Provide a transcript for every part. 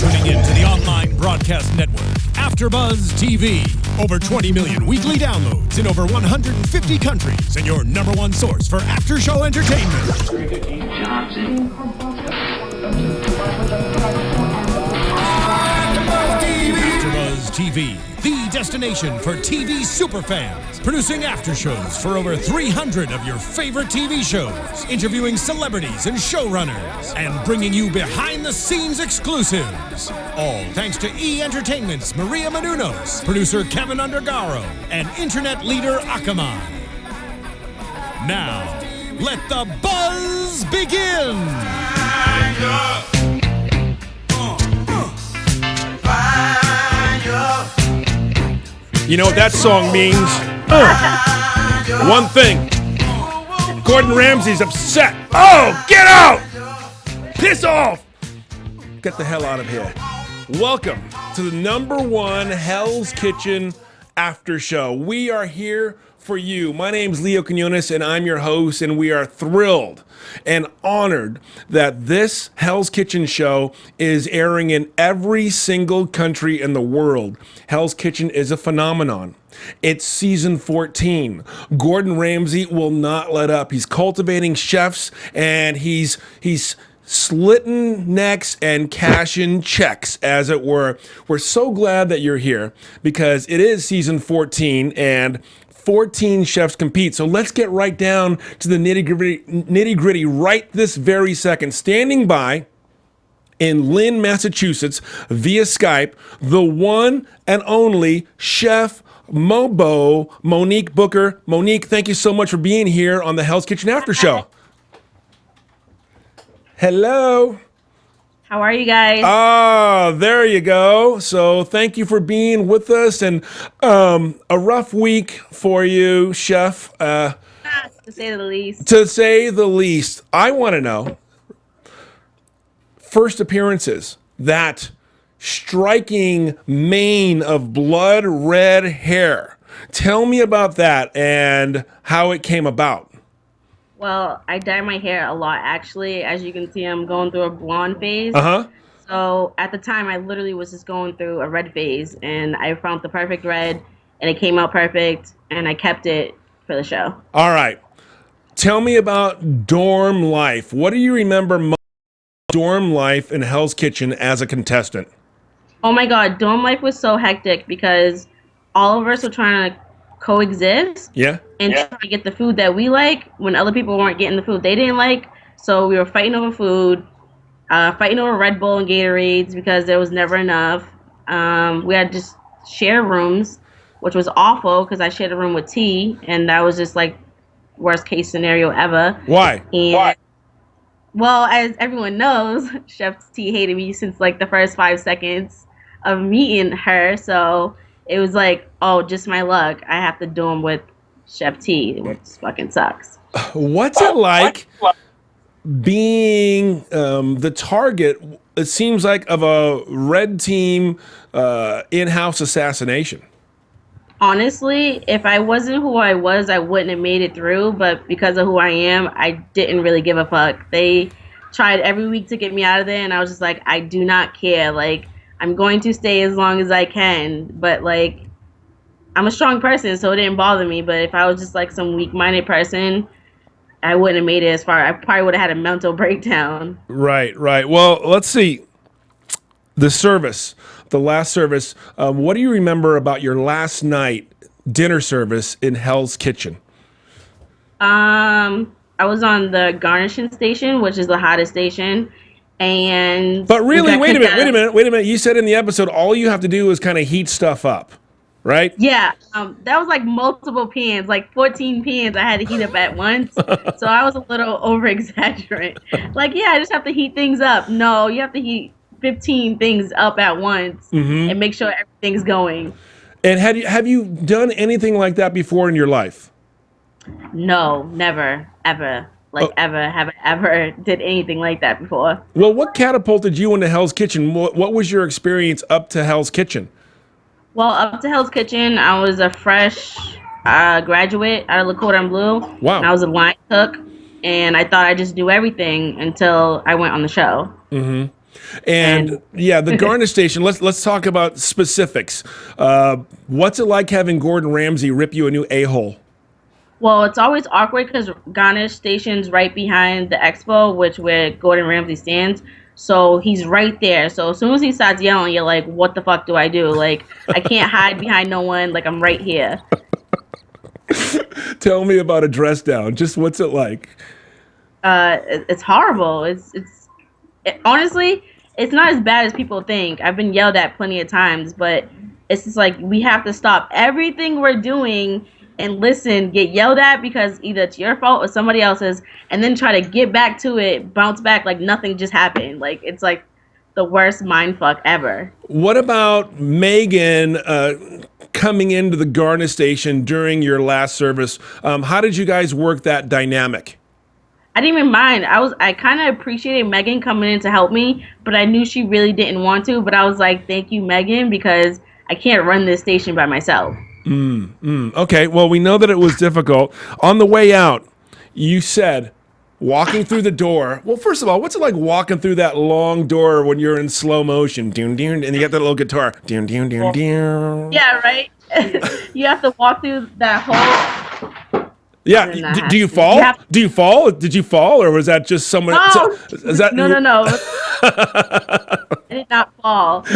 tuning in to the online broadcast network, AfterBuzz TV. Over 20 million weekly downloads in over 150 countries, and your number one source for after-show entertainment. AfterBuzz TV, the destination for TV superfans, producing after shows for over 300 of your favorite TV shows, interviewing celebrities and showrunners, and bringing you behind-the-scenes exclusives. All thanks to E! Entertainment's Maria Menounos, producer Kevin Undergaro, and internet leader Akamai. Now, let the buzz begin! You know what that song means? One thing. Gordon Ramsay's upset. Oh, get out! Piss off! Get the hell out of here. Welcome to the #1 Hell's Kitchen after show. We are here for you. My name's Leo Quinones, and I'm your host, and we are thrilled and honored that this Hell's Kitchen show is airing in every single country in the world. Hell's Kitchen is a phenomenon. It's season 14. Gordon Ramsay will not let up. He's cultivating chefs, and he's slitting necks and cashing checks, as it were. We're so glad that you're here because it is season 14, and 14 chefs compete. So let's get right down to the nitty gritty right this very second. Standing by in Lynn, Massachusetts, via Skype, the one and only Chef Monique Booker. Monique, thank you so much for being here on the Hell's Kitchen After Show. Hello. How are you guys? There you go. So thank you for being with us, and a rough week for you, Chef. To say the least. To say the least. I want to know, first appearances, that striking mane of blood red hair. Tell me about that and how it came about. Well, I dye my hair a lot, actually. As you can see, I'm going through a blonde phase. Uh-huh. So at the time, I literally was just going through a red phase, and I found the perfect red, and it came out perfect, and I kept it for the show. All right. Tell me about dorm life. What do you remember most of dorm life in Hell's Kitchen as a contestant? Oh my God, dorm life was so hectic because all of us were trying to coexist. Yeah. And trying to get the food that we like when other people weren't getting the food they didn't like. So we were fighting over food, fighting over Red Bull and Gatorades because there was never enough. We had just share rooms, which was awful because I shared a room with T, and that was just like worst case scenario ever. Why? Why? Well, as everyone knows, Chef T hated me since like the first 5 seconds of meeting her. So it was like, oh, just my luck. I have to do them with Chef T, which fucking sucks. What's it like being the target, it seems like, of a red team in-house assassination? Honestly, if I wasn't who I was, I wouldn't have made it through. But because of who I am, I didn't really give a fuck. They tried every week to get me out of there, and I was just like, I do not care. Like, I'm going to stay as long as I can. But, like, I'm a strong person, so it didn't bother me. But if I was just like some weak-minded person, I wouldn't have made it as far. I probably would have had a mental breakdown. Right. Well, let's see. The service, the last service. What do you remember about your last night dinner service in Hell's Kitchen? I was on the garnishing station, which is the hottest station. But really, wait a minute. You said in the episode, all you have to do is kind of heat stuff up. Right? Yeah, that was like multiple pans, like 14 pans I had to heat up at once. So I was a little over-exaggerate. Like, yeah, I just have to heat things up. No, you have to heat 15 things up at once and make sure everything's going. And have you done anything like that before in your life? No, never, ever. Ever did anything like that before. Well, what catapulted you into Hell's Kitchen? What was your experience up to Hell's Kitchen? Well, up to Hell's Kitchen, I was a fresh graduate out of Le Cordon Bleu. Wow. And I was a line cook, and I thought I just do everything until I went on the show. Mm-hmm. And yeah, the Garnish Station. Let's talk about specifics. What's it like having Gordon Ramsay rip you a new a-hole? Well, it's always awkward because Garnish Station's right behind the expo, where Gordon Ramsay stands. So he's right there. So as soon as he starts yelling, you're like, what the fuck do I do? Like, I can't hide behind no one. Like, I'm right here. Tell me about a dress down. Just what's it like? It's horrible. Honestly, it's not as bad as people think. I've been yelled at plenty of times, but it's just like we have to stop everything we're doing and listen, get yelled at because either it's your fault or somebody else's, and then try to get back to it, bounce back like nothing just happened. Like, it's like the worst mindfuck ever. What about Megan coming into the Garnish Station during your last service? How did you guys work that dynamic? I didn't even mind. I kind of appreciated Megan coming in to help me, but I knew she really didn't want to. But I was like, thank you, Megan, because I can't run this station by myself. Okay, well, we know that it was difficult. On the way out, you said walking through the door. Well, first of all, what's it like walking through that long door when you're in slow motion? And you got that little guitar. Yeah, right? You have to walk through that whole... Yeah. Do you fall? Do you fall? Did you fall, or was that just someone? No. Is that No. I did not fall.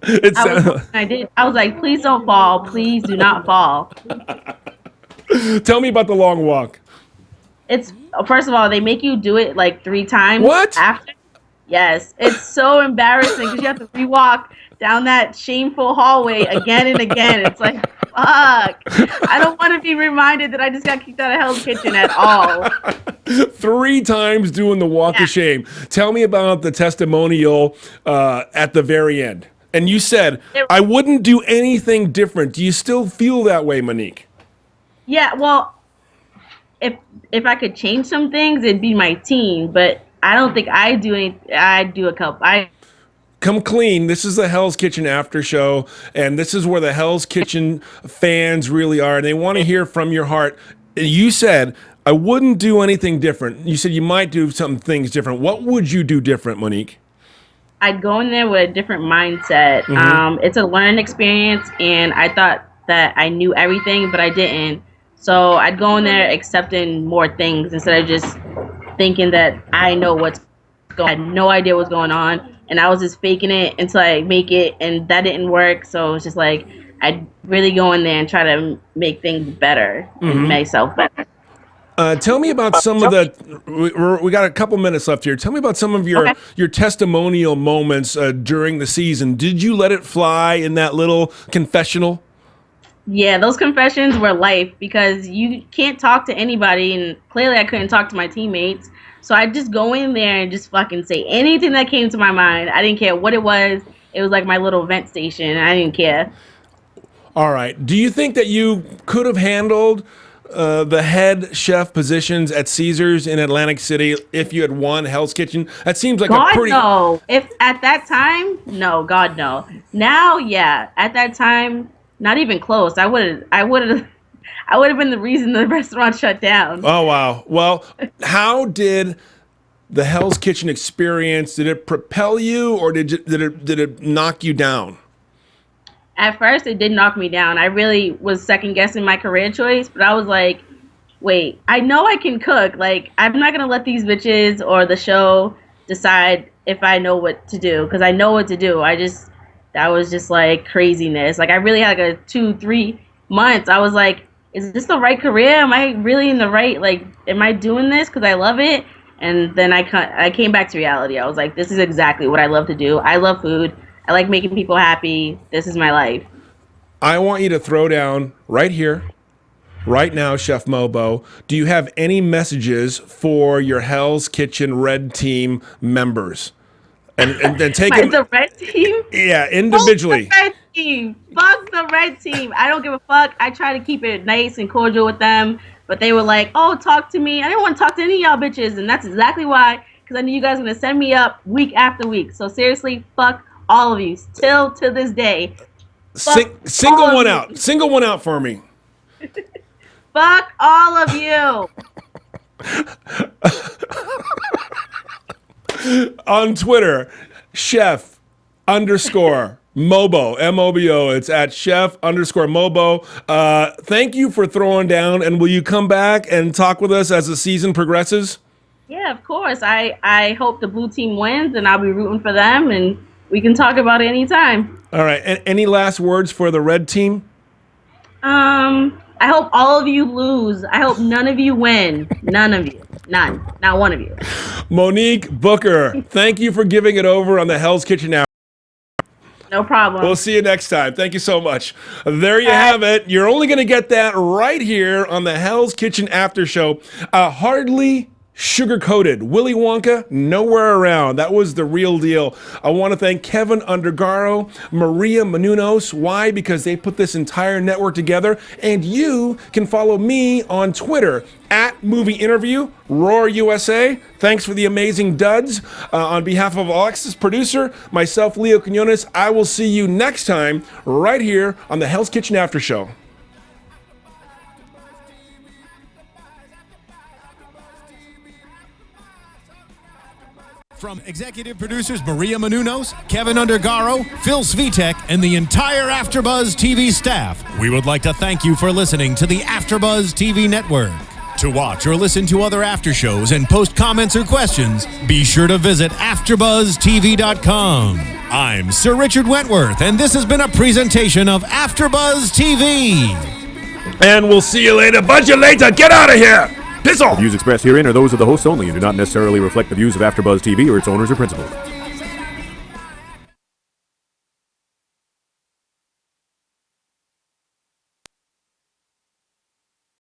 I was like, please don't fall. Please do not fall. Tell me about the long walk. It's first of all, they make you do it like 3 times. What? After? Yes, it's so embarrassing because you have to rewalk down that shameful hallway again and again. It's like, fuck. I don't want to be reminded that I just got kicked out of Hell's Kitchen at all. 3 times doing the walk of shame. Tell me about the testimonial at the very end. And you said, I wouldn't do anything different. Do you still feel that way, Monique? Yeah, well, if I could change some things, it'd be my team. But I don't think I do anything. I do a couple. Come clean. This is the Hell's Kitchen after show, and this is where the Hell's Kitchen fans really are. And they want to hear from your heart. You said, I wouldn't do anything different. You said you might do some things different. What would you do different, Monique? I'd go in there with a different mindset. Mm-hmm. It's a learning experience, and I thought that I knew everything, but I didn't. So I'd go in there accepting more things instead of just thinking that I know what's going on. I had no idea what's going on, and I was just faking it until I make it, and that didn't work. So it's just like I'd really go in there and try to make things better and make myself better. Tell me about some of the. We got a couple minutes left here. Tell me about some of your testimonial moments during the season. Did you let it fly in that little confessional? Yeah, those confessions were life because you can't talk to anybody, and clearly I couldn't talk to my teammates. So I'd just go in there and just fucking say anything that came to my mind. I didn't care what it was. It was like my little vent station. I didn't care. All right. Do you think that you could have handled the head chef positions at Caesars in Atlantic City if you had won Hell's Kitchen? That seems like God, a pretty... no. If at that time, no. God, no. Now, yeah. At that time, not even close. I would have been the reason the restaurant shut down. Oh, wow. Well, how did the Hell's Kitchen experience, did it propel you or did it knock you down? At first, it did knock me down. I really was second guessing my career choice, but I was like, wait, I know I can cook. Like, I'm not going to let these bitches or the show decide if I know what to do, because I know what to do. That was just like craziness. Like, I really had like a 2-3 months. I was like, is this the right career? Am I really in the right, like, am I doing this because I love it? And then I came back to reality. I was like, this is exactly what I love to do. I love food. I like making people happy. This is my life. I want you to throw down right here, right now, Chef Mobo. Do you have any messages for your Hell's Kitchen Red Team members? And then take them. The Red Team? Yeah, individually. Fuck the Red Team. Fuck the Red Team. I don't give a fuck. I try to keep it nice and cordial with them, but they were like, oh, talk to me. I didn't want to talk to any of y'all bitches, and that's exactly why, because I knew you guys were going to send me up week after week. So seriously, fuck all of you, still to this day. Single one out. Single one out for me. Fuck all of you. On Twitter, chef underscore Mobo, M-O-B-O. It's at chef underscore Mobo. Thank you for throwing down, and will you come back and talk with us as the season progresses? Yeah, of course. I hope the blue team wins, and I'll be rooting for them, and we can talk about it anytime. All right. And any last words for the red team? I hope all of you lose. I hope none of you win. None of you. None. Not one of you. Monique Booker, thank you for giving it over on the Hell's Kitchen Hour. No problem. We'll see you next time. Thank you so much. There you have it. You're only going to get that right here on the Hell's Kitchen After Show. Hardly sugar-coated. Willy Wonka, nowhere around. That was the real deal. I want to thank Kevin Undergaro, Maria Menounos. Why? Because they put this entire network together. And you can follow me on Twitter at Movie Interview, Roar USA. Thanks for the amazing duds. On behalf of Alexis, producer, myself, Leo Quinones, I will see you next time right here on the Hell's Kitchen After Show. From executive producers Maria Menounos, Kevin Undergaro, Phil Svitek, and the entire AfterBuzz TV staff, we would like to thank you for listening to the AfterBuzz TV Network. To watch or listen to other after shows and post comments or questions, be sure to visit AfterBuzzTV.com. I'm Sir Richard Wentworth, and this has been a presentation of AfterBuzz TV. And we'll see you later. Bunch you later. Get out of here. Piss off. The views expressed herein are those of the hosts only and do not necessarily reflect the views of AfterBuzz TV or its owners or principals.